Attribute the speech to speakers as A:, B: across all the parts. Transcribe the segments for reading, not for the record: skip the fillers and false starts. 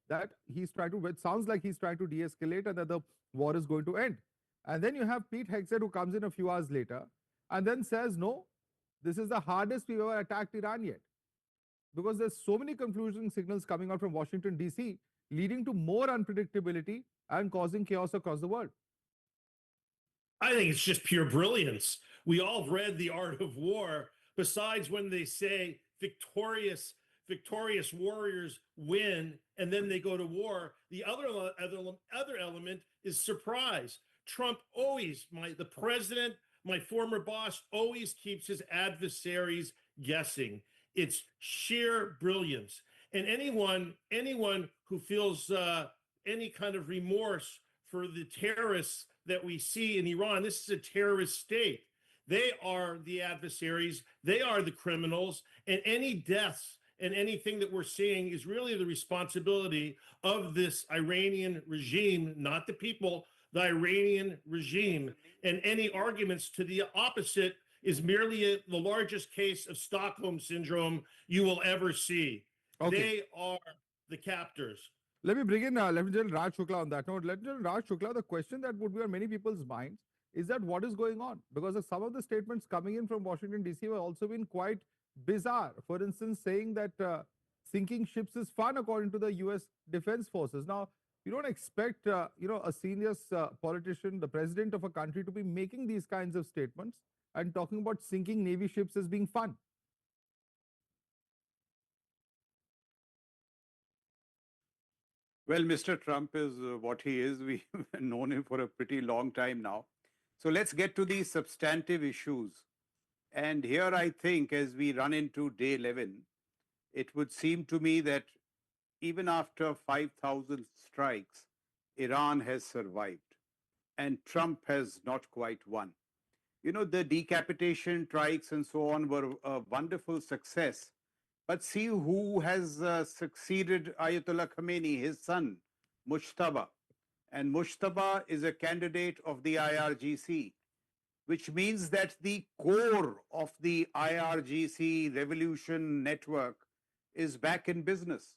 A: that it sounds like he's trying to de-escalate and that the war is going to end. And then you have Pete Hegseth who comes in a few hours later and then says, no, this is the hardest we've ever attacked Iran yet. Because there's so many confusing signals coming out from Washington, D.C., leading to more unpredictability and causing chaos across the world.
B: I think it's just pure brilliance. We all read The Art of War. Besides when they say victorious warriors win and then they go to war, the other element is surprise. Trump always, the president, my former boss, always keeps his adversaries guessing. It's sheer brilliance. And anyone who feels any kind of remorse for the terrorists that we see in Iran, this is a terrorist state. They are the adversaries. They are the criminals. And any deaths and anything that we're seeing is really the responsibility of this Iranian regime, not the people, the Iranian regime. And any arguments to the opposite is merely the largest case of Stockholm syndrome you will ever see. Okay. They are the captors.
A: Let me bring in Lieutenant General Raj Shukla on that note. Lieutenant General Raj Shukla, the question that would be on many people's minds is that what is going on? Because some of the statements coming in from Washington, D.C. have also been quite bizarre. For instance, saying that sinking ships is fun according to the U.S. Defense Forces. Now, you don't expect, a senior politician, the president of a country, to be making these kinds of statements and talking about sinking Navy ships as being fun.
C: Well, Mr. Trump is what he is. We've known him for a pretty long time now. So let's get to these substantive issues. And here I think as we run into day 11, it would seem to me that even after 5,000 strikes, Iran has survived and Trump has not quite won. You know, the decapitation strikes and so on were a wonderful success. But see who has succeeded Ayatollah Khamenei, his son, Mujtaba. And Mujtaba is a candidate of the IRGC, which means that the core of the IRGC revolution network is back in business,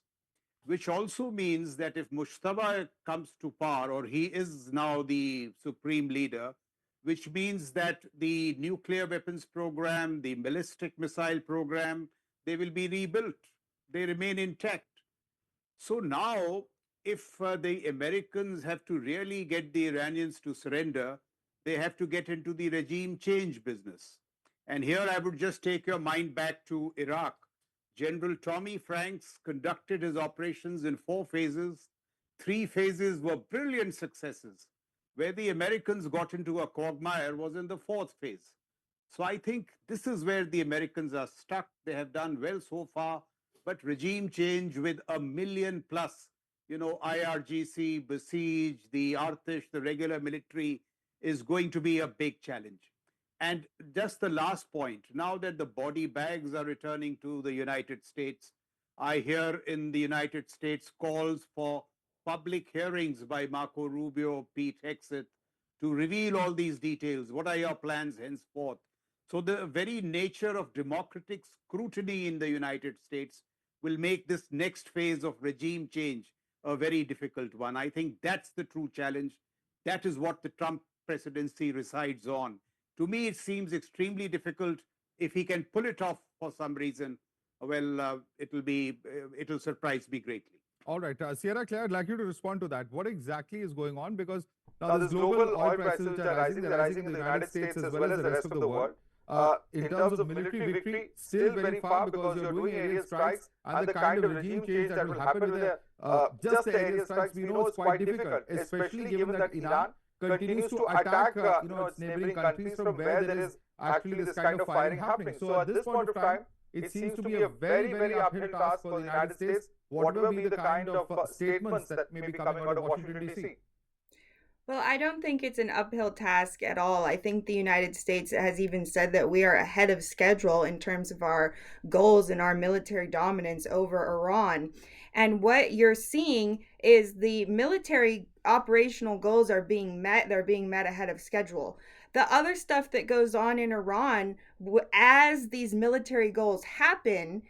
C: which also means that if Mujtaba comes to power, or he is now the supreme leader, which means that the nuclear weapons program, the ballistic missile program, they will be rebuilt. They remain intact. So now, if the Americans have to really get the Iranians to surrender, they have to get into the regime change business. And here I would just take your mind back to Iraq. General Tommy Franks conducted his operations in 4 phases. 3 phases were brilliant successes. Where the Americans got into a quagmire was in the 4th phase. So I think this is where the Americans are stuck. They have done well so far, but regime change with 1 million plus, IRGC, besiege, the Artish, the regular military is going to be a big challenge. And just the last point, now that the body bags are returning to the United States, I hear in the United States calls for public hearings by Marco Rubio, Pete Hegseth, to reveal all these details. What are your plans henceforth? So the very nature of democratic scrutiny in the United States will make this next phase of regime change a very difficult one. I think that's the true challenge. That is what the Trump presidency resides on. To me, it seems extremely difficult. If he can pull it off for some reason, well, it'll surprise me greatly.
A: All right, Sierra Claire, I'd like you to respond to that. What exactly is going on? Because
D: now this global oil prices which are rising, they're rising in the United States as well as the rest of the world. In terms of military victory, still very far because you're doing aerial strikes and the kind of regime change that will happen with just the aerial strikes, we know it's quite difficult, especially given that Iran continues to attack its neighboring countries from where there is actually this kind of firing happening. So at this point of time, it seems to be a very, very uphill task for the United States, whatever be the kind of statements that may be coming out of Washington, D.C.
E: Well, I don't think it's an uphill task at all. I think the United States has even said that we are ahead of schedule in terms of our goals and our military dominance over Iran. And what you're seeing is the military operational goals are being met. They're being met ahead of schedule. The other stuff that goes on in Iran, as these military goals happen,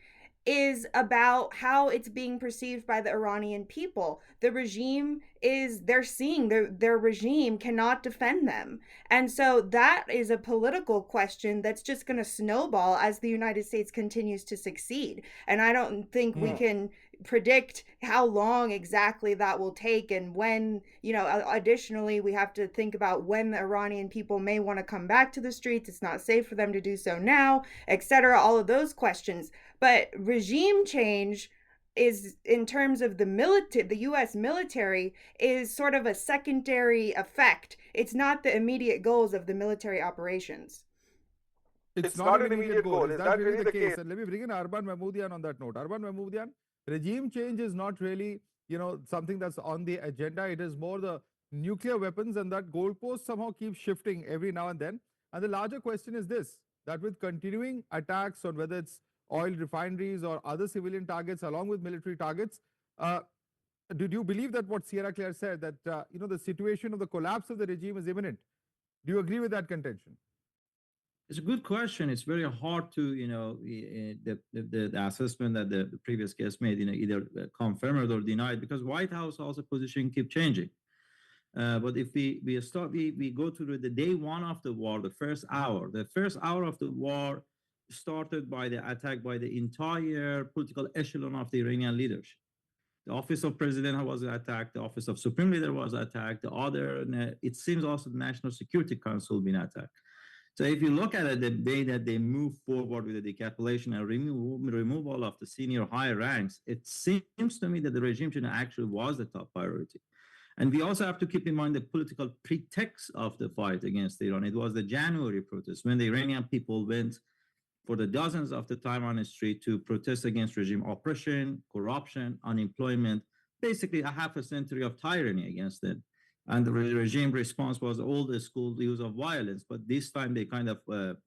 E: is about how it's being perceived by the Iranian people. The regime is, they're seeing their regime cannot defend them. And so that is a political question that's just going to snowball as the United States continues to succeed. And I don't think we can predict how long exactly that will take, and when, additionally, we have to think about when the Iranian people may want to come back to the streets. It's not safe for them to do so now, etc. All of those questions. But regime change is, in terms of the US military, is sort of a secondary effect. It's not the immediate goals of the military operations.
A: It's not an immediate goal. Is that really the case? And let me bring in Arban Mahmoodian on that note. Arban Mahmoodian, regime change is not really, something that's on the agenda. It is more the nuclear weapons, and that goalpost somehow keeps shifting every now and then. And the larger question is this, that with continuing attacks on whether it's oil refineries or other civilian targets along with military targets, did you believe that what Sierra Claire said, that, the situation of the collapse of the regime is imminent? Do you agree with that contention?
F: It's a good question. It's very hard to, the assessment that the previous guest made, either confirm it or deny it, because White House also position keep changing. But if we go to the day one of the war, the first hour of the war started by the attack by the entire political echelon of the Iranian leadership. The office of president was attacked. The office of supreme leader was attacked. It seems also the National Security Council been attacked. So if you look at it, the way that they move forward with the decapitulation and removal of the senior high ranks, it seems to me that the regime change actually was the top priority. And we also have to keep in mind the political pretext of the fight against Iran. It was the January protest when the Iranian people went for the dozens of the time on the street to protest against regime oppression, corruption, unemployment, basically a half a century of tyranny against them. And the regime response was old school use of violence, but this time they kind of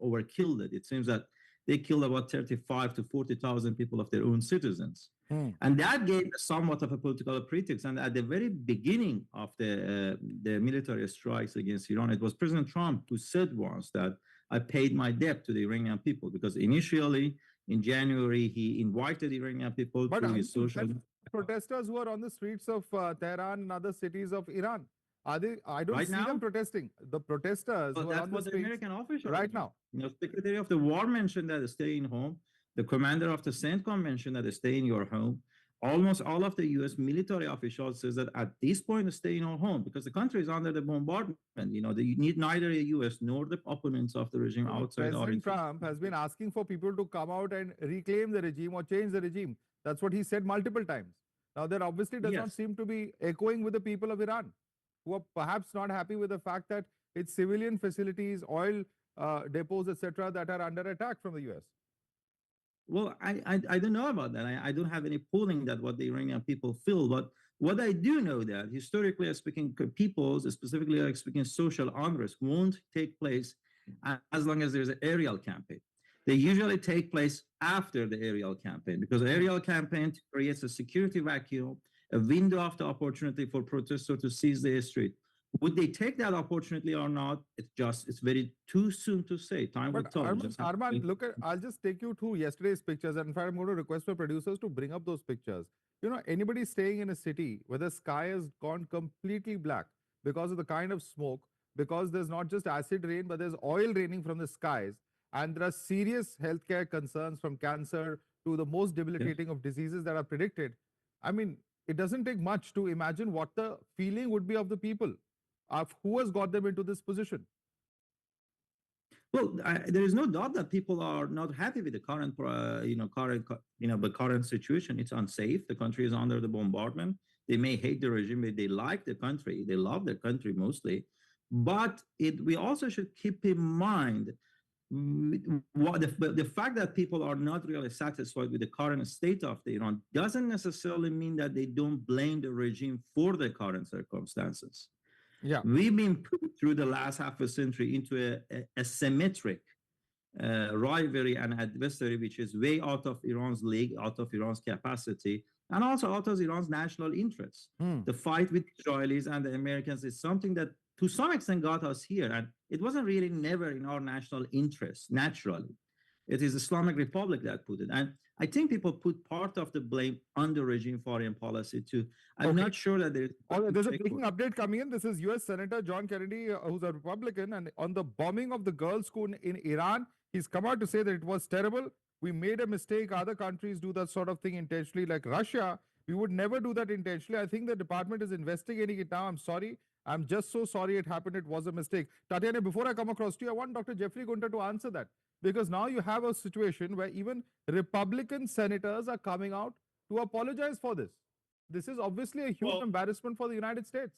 F: overkilled it. It seems that they killed about 35 to 40,000 people of their own citizens. And that gave somewhat of a political pretext. And at the very beginning of the military strikes against Iran, it was President Trump who said once that I paid my debt to the Iranian people, because initially in January, he invited Iranian people to his social...
A: Protesters who are on the streets of Tehran and other cities of Iran. I don't see them protesting. The protesters who are on the streets,
F: American officials
A: right now.
F: Secretary of the War mentioned that staying home. The commander of the CENTCOM mentioned that stay in your home. Almost all of the U.S. military officials says that at this point, stay in your home, because the country is under the bombardment. You need neither the U.S. nor the opponents of the regime outside.
A: President Trump has been asking for people to come out and reclaim the regime or change the regime. That's what he said multiple times. Now, that obviously does not seem to be echoing with the people of Iran, who are perhaps not happy with the fact that it's civilian facilities, oil depots, etc., that are under attack from the U.S.
F: Well, I don't know about that. I don't have any polling that what the Iranian people feel, but what I do know that historically speaking, peoples, specifically speaking, social unrest won't take place as long as there's an aerial campaign. They usually take place after the aerial campaign, because the aerial campaign creates a security vacuum, a window of the opportunity for protesters to seize the street. Would they take that opportunity or not? It's very too soon to say. Time will tell.
A: Arman, look at, I'll just take you through yesterday's pictures. And in fact, I'm going to request for producers to bring up those pictures. Anybody staying in a city where the sky has gone completely black because of the kind of smoke, because there's not just acid rain, but there's oil raining from the skies. And there are serious healthcare concerns, from cancer to the most debilitating of diseases that are predicted. I mean, it doesn't take much to imagine what the feeling would be of the people, of who has got them into this position.
F: Well, there is no doubt that people are not happy with the current, the current situation. It's unsafe. The country is under the bombardment. They may hate the regime, but they like the country. They love the country mostly. But we also should keep in mind the fact that people are not really satisfied with the current state of Iran doesn't necessarily mean that they don't blame the regime for the current circumstances.
A: Yeah,
F: we've been put through the last half a century into a symmetric rivalry and adversary, which is way out of Iran's league, out of Iran's capacity, and also out of Iran's national interests. The fight with Israelis and the Americans is something that to some extent got us here, and it wasn't really never in our national interest, naturally. It is Islamic Republic that put it. I think people put part of the blame on the regime foreign policy too. I'm not sure that there's.
A: There's a breaking update coming in. This is U.S. Senator John Kennedy, who's a Republican, and on the bombing of the girls' school in Iran, he's come out to say that it was terrible. We made a mistake. Other countries do that sort of thing intentionally, like Russia. We would never do that intentionally. I think the department is investigating it now. I'm sorry. I'm just so sorry it happened. It was a mistake. Tatiana, before I come across to you, I want Dr. Jeffrey Gunter to answer that. Because now you have a situation where even Republican senators are coming out to apologize for this. This is obviously a huge embarrassment for the United States.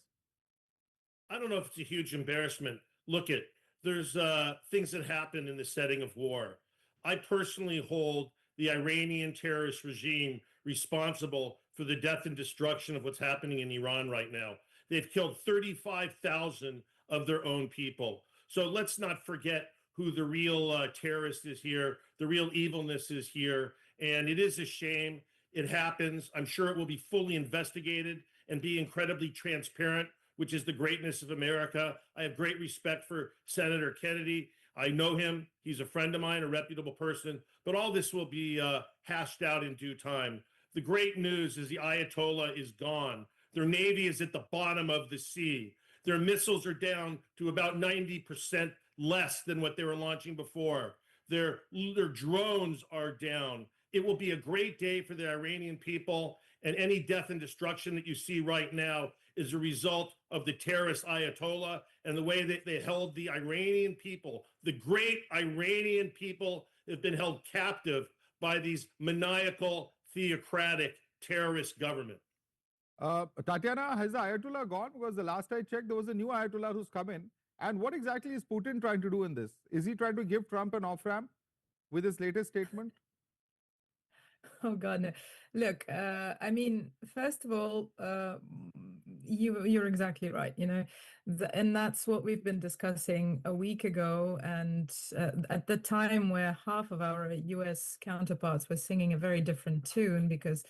B: I don't know if it's a huge embarrassment. Look at, there's things that happen in the setting of war. I personally hold the Iranian terrorist regime responsible for the death and destruction of what's happening in Iran right now. They've killed 35,000 of their own people. So let's not forget who the real terrorist is here. The real evilness is here. And it is a shame. It happens. I'm sure it will be fully investigated and be incredibly transparent, which is the greatness of America. I have great respect for Senator Kennedy. I know him. He's a friend of mine, a reputable person. But all this will be hashed out in due time. The great news is the Ayatollah is gone. Their navy is at the bottom of the sea. Their missiles are down to about 90% less than what they were launching before. Their drones are down. It will be a great day for the Iranian people, and any death and destruction that you see right now is a result of the terrorist Ayatollah and the way that they held the Iranian people. The great Iranian people have been held captive by these maniacal, theocratic, terrorist government.
A: Tatiana, has the Ayatollah gone? Because the last I checked, there was a new Ayatollah who's come in. And what exactly is Putin trying to do in this? Is he trying to give Trump an off-ramp with his latest statement?
G: Oh God, no. Look, I mean, first of all, you're exactly right, you know, and that's what we've been discussing a week ago, and at the time where half of our US counterparts were singing a very different tune, because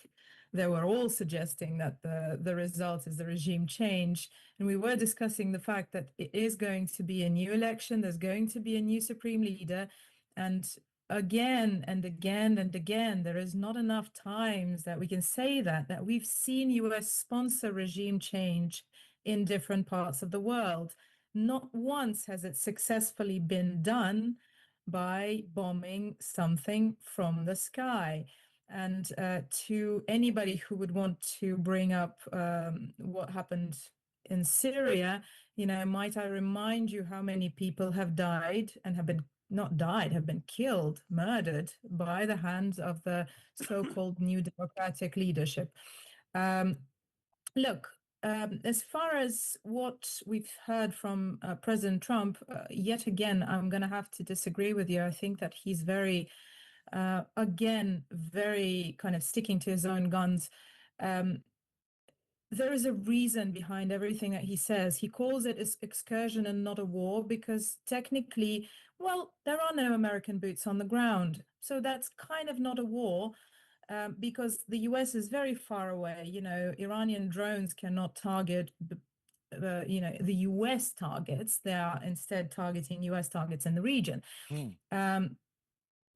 G: they were all suggesting that the result is the regime change. And we were discussing the fact that it is going to be a new election, there's going to be a new supreme leader, and again and again and again, there is not enough times that we can say that we've seen US sponsor regime change in different parts of the world. Not once has it successfully been done by bombing something from the sky. And to anybody who would want to bring up what happened in Syria, you know, might I remind you how many people have died and have been not died, have been killed, murdered by the hands of the so-called new democratic leadership. Look, as far as what we've heard from President Trump, yet again, I'm going to have to disagree with you. I think that he's very, again, very kind of sticking to his own guns. There is a reason behind everything that he says. He calls it an excursion and not a war because technically, well, there are no American boots on the ground. So that's kind of not a war because the US is very far away. You know, Iranian drones cannot target, you know, the US targets. They are instead targeting US targets in the region.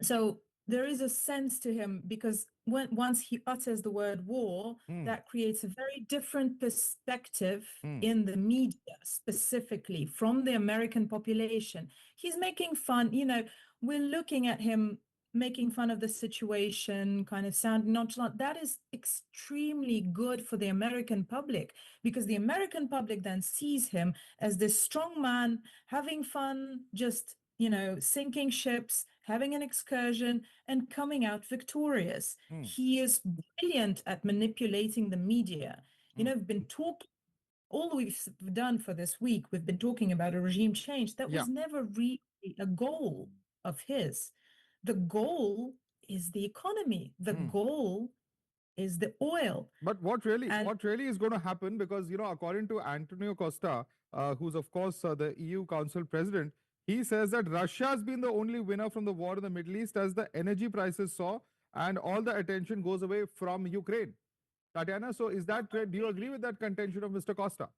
G: So there is a sense to him because once he utters the word war, that creates a very different perspective in the media, specifically from the American population. He's making fun, you know, we're looking at him making fun of the situation, kind of sounding nonchalant. That is extremely good for the American public because the American public then sees him as this strong man having fun, just, you know, sinking ships, having an excursion, and coming out victorious. He is brilliant at manipulating the media. You know, we've been talking, all we've done for this week, we've been talking about a regime change that was never really a goal of his. The goal is the economy. The goal is the oil.
A: But what really is going to happen, because, you know, according to Antonio Costa, who's of course the EU Council president, he says that Russia has been the only winner from the war in the Middle East as the energy prices soar and all the attention goes away from Ukraine. Tatiana, so is that, do you agree with that contention of Mr. Costa?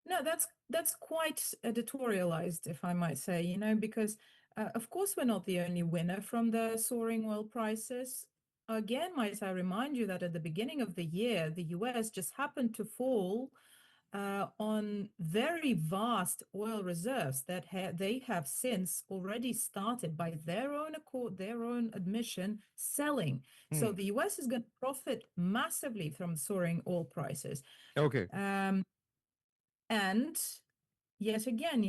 G: No, that's quite editorialized, if I might say, you know, because of course we're not the only winner from the soaring oil prices. again, might I remind you that at the beginning of the year, the US just happened to fall on very vast oil reserves that they have since already started, by their own accord, their own admission, selling. So the US is going to profit massively from soaring oil prices.
A: Okay.
G: And yet again,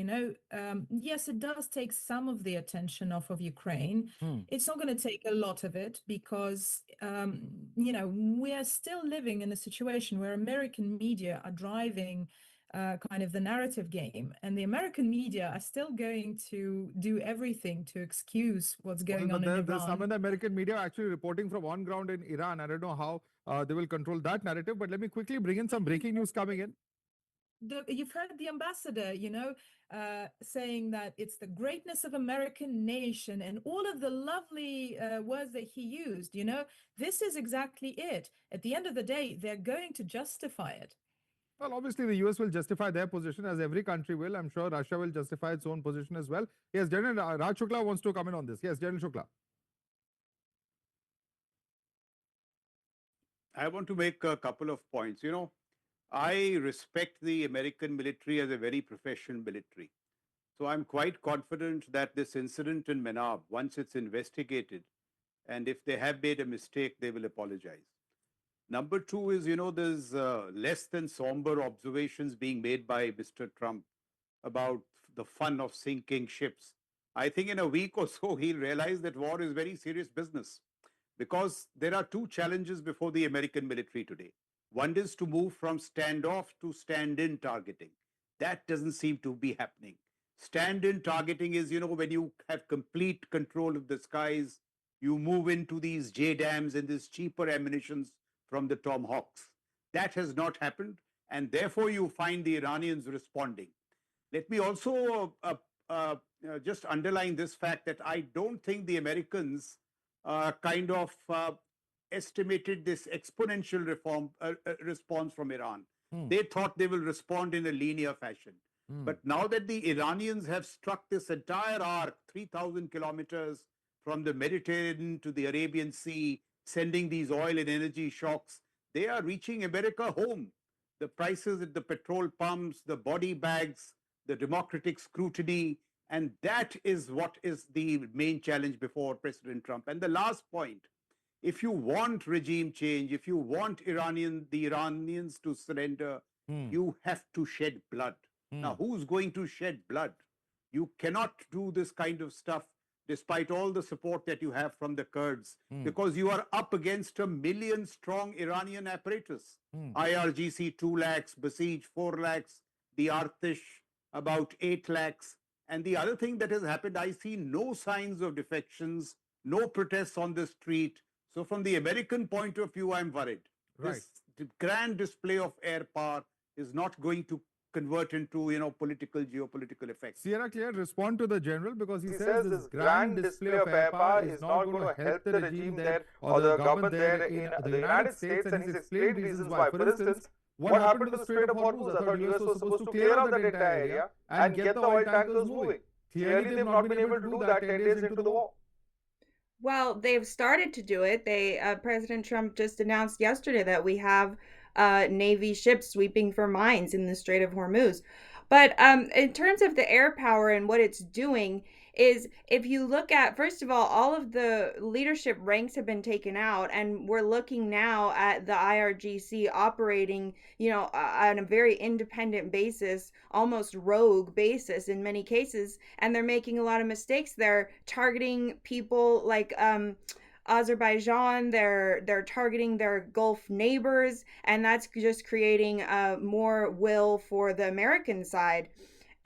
G: yes, it does take some of the attention off of Ukraine. It's not going to take a lot of it because, we are still living in a situation where American media are driving kind of the narrative game, and the American media are still going to do everything to excuse what's going on in Iran.
A: There's some of the American media actually reporting from on ground in Iran. I don't know how they will control that narrative, but let me quickly bring in some breaking news coming in.
G: You've heard the ambassador, saying that it's the greatness of American nation and all of the lovely words that he used, this is exactly it. At the end of the day, they're going to justify it.
A: Well, obviously, the US will justify their position, as every country will. I'm sure Russia will justify its own position as well. Yes, General Raj Shukla wants to comment on this. Yes, General Shukla.
C: I want to make a couple of points. I respect the American military as a very professional military. So I'm quite confident that this incident in Menab, once it's investigated, and if they have made a mistake, they will apologize. Number two is, there's less than somber observations being made by Mr. Trump about the fun of sinking ships. I think in a week or so, he'll realize that war is very serious business, because there are two challenges before the American military today. One is to move from standoff to stand-in targeting. That doesn't seem to be happening. Stand-in targeting is, when you have complete control of the skies, you move into these JDAMs and these cheaper ammunitions from the Tomahawks. That has not happened, and therefore you find the Iranians responding. Let me also just underline this fact that I don't think the Americans kind of estimated this exponential response from Iran. They thought they will respond in a linear fashion. But now that the Iranians have struck this entire arc, 3,000 kilometers from the Mediterranean to the Arabian Sea, sending these oil and energy shocks, they are reaching America home. The prices at the petrol pumps, the body bags, the democratic scrutiny, and that is what is the main challenge before President Trump. And the last point, if you want regime change, if you want the Iranians to surrender, you have to shed blood. Now, who's going to shed blood? You cannot do this kind of stuff despite all the support that you have from the Kurds, because you are up against a 1 million strong Iranian apparatus. IRGC 2 lakhs, Basij 4 lakhs, the Artish about 8 lakhs. And the other thing that has happened, I see no signs of defections, no protests on the street. So from the American point of view, I'm worried.
A: Right.
C: This grand display of air power is not going to convert into, geopolitical effects.
A: Sierra Claire, respond to the general, because he
D: says this grand display of air power is not going to help the regime there or the government there in the United States, and he's explained reasons why. For instance, what happened to the Strait of Hormuz? I thought US was supposed to clear out that entire area and get the oil tankers moving. Clearly, they've not been able to do that 10 days into the war.
E: Well, they've started to do it. President Trump just announced yesterday that we have Navy ships sweeping for mines in the Strait of Hormuz. But in terms of the air power and what it's doing, is if you look at, first of all of the leadership ranks have been taken out, and we're looking now at the IRGC operating, on a very independent basis, almost rogue basis in many cases, and they're making a lot of mistakes. They're targeting people like Azerbaijan, they're targeting their Gulf neighbors, and that's just creating more will for the American side.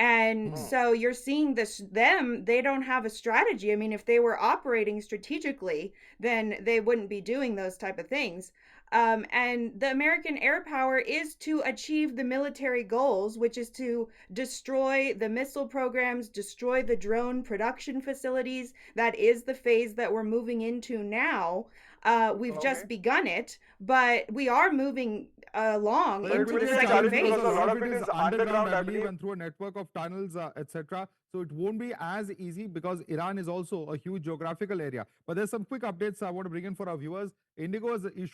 E: And so you're seeing they don't have a strategy. I mean, if they were operating strategically, then they wouldn't be doing those type of things. And the American air power is to achieve the military goals, which is to destroy the missile programs, destroy the drone production facilities. That is the phase that we're moving into now. We've just begun it, but we are moving along
A: But
E: into
A: it
E: the
A: will be
E: second
A: challenging
E: phase.
A: because a lot of it is underground, I believe, and through a network of tunnels, etc. So it won't be as easy because Iran is also a huge geographical area. But there's some quick updates I want to bring in for our viewers. Indigo has issued